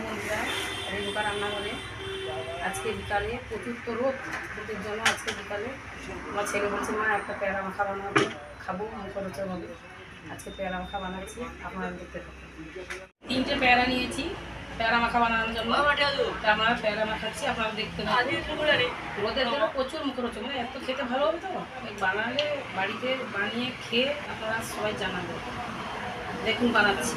বন্ধুরা, রেণুকা রান্নাঘরে। আজকে বিকালে প্রচুর তো রোদ, রোদের জন্য আজকে বিকালে আমার ছেলে বলছে মা একটা পেয়ারা মাখা বানাবো, খাবো, মুখরোচক হবে। আজকে পেয়ারা মাখা বানাচ্ছি, আপনারা দেখতে থাকুন। 3টে পেয়ারা নিয়েছি পেয়ারা মাখা বানানোর জন্য। আমরা পেয়ারা মাখাচ্ছি, আপনারা দেখতে থাকুন। রোদের জন্য প্রচুর মুখরোচক, মানে এত খেতে ভালো হবে তো, বানালে বাড়িতে বানিয়ে খেয়ে আপনারা সবাই জানাবেন। দেখুন বানাচ্ছি।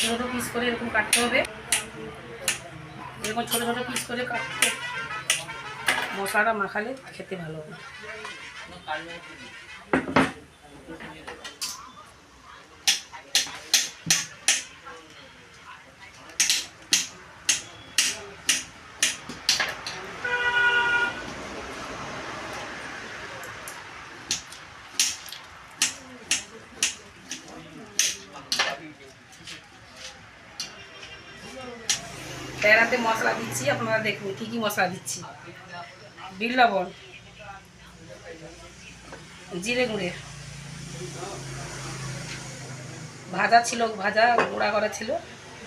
ছোটো পিস করে এরকম কাটতে হবে, এরকম ছোটো ছোটো পিস করে কাটতে মশলাটা মাখালে খেতে ভালো হবে। পেয়ারাতে মশলা দিচ্ছি, আপনারা দেখুন কী কী মশলা দিচ্ছি। বিট লবণ, জিরে গুঁড়ে, ভাজা ছিল, ভাজা গুঁড়া করা ছিল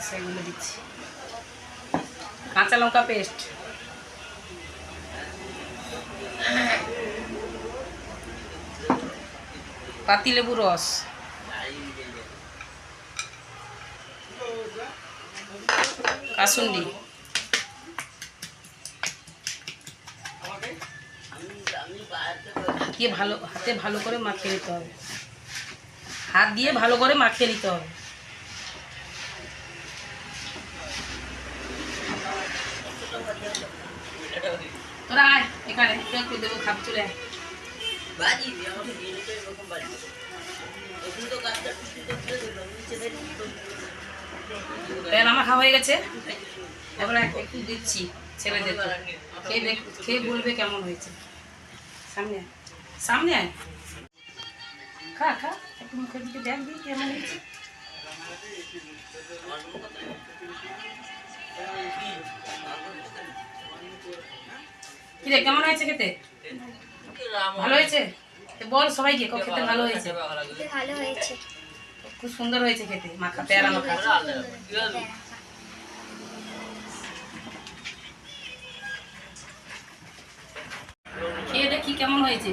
সেগুলো দিচ্ছি, কাঁচা লঙ্কা পেস্ট, পাতিলেবু রস, কাসুন্দি, হাতে ভালো করে মাখিয়ে নিতে হবে, হাত দিয়ে ভালো করে মাখিয়ে নিতে হবে। তোরা আয় এখানে, একটু দেবো, খাপ চলে আয়। পেয়ারা মাখা হয়ে গেছে, এবার একটু দিচ্ছি ছেলেদের, খেয়ে বলবে কেমন হয়েছে। সামনে আয়, সামনে আয়, খা খা, একটু মুখের দিকে দেখ দিই কেমন হয়েছে। কি রে, কেমন হয়েছে খেতে? ভালো হয়েছে? বল সবাইকে খেতে ভালো হয়েছে। ভালো হয়েছে, খুব সুন্দর হয়েছে খেতে, মাখা পেয়ারা মাখা। খেয়ে দেখি কেমন হয়েছে,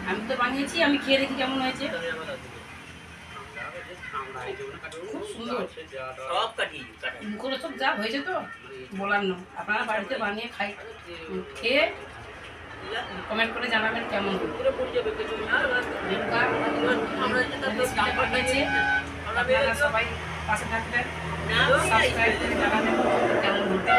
আমি তো বানিয়েছি, আমি খেয়ে দেখি কেমন হয়েছে। খুব সুন্দর, মুখরোচক যা হয়েছে তো বলার নয়। আপনারা বাড়িতে বানিয়ে খেয়ে কমেন্ট করে জানাবেন কেমন হয়েছে। আপনারা সবাই পাশে থাকবেন, সাবস্ক্রাইব করে জানাবেন কেমন হয়েছে।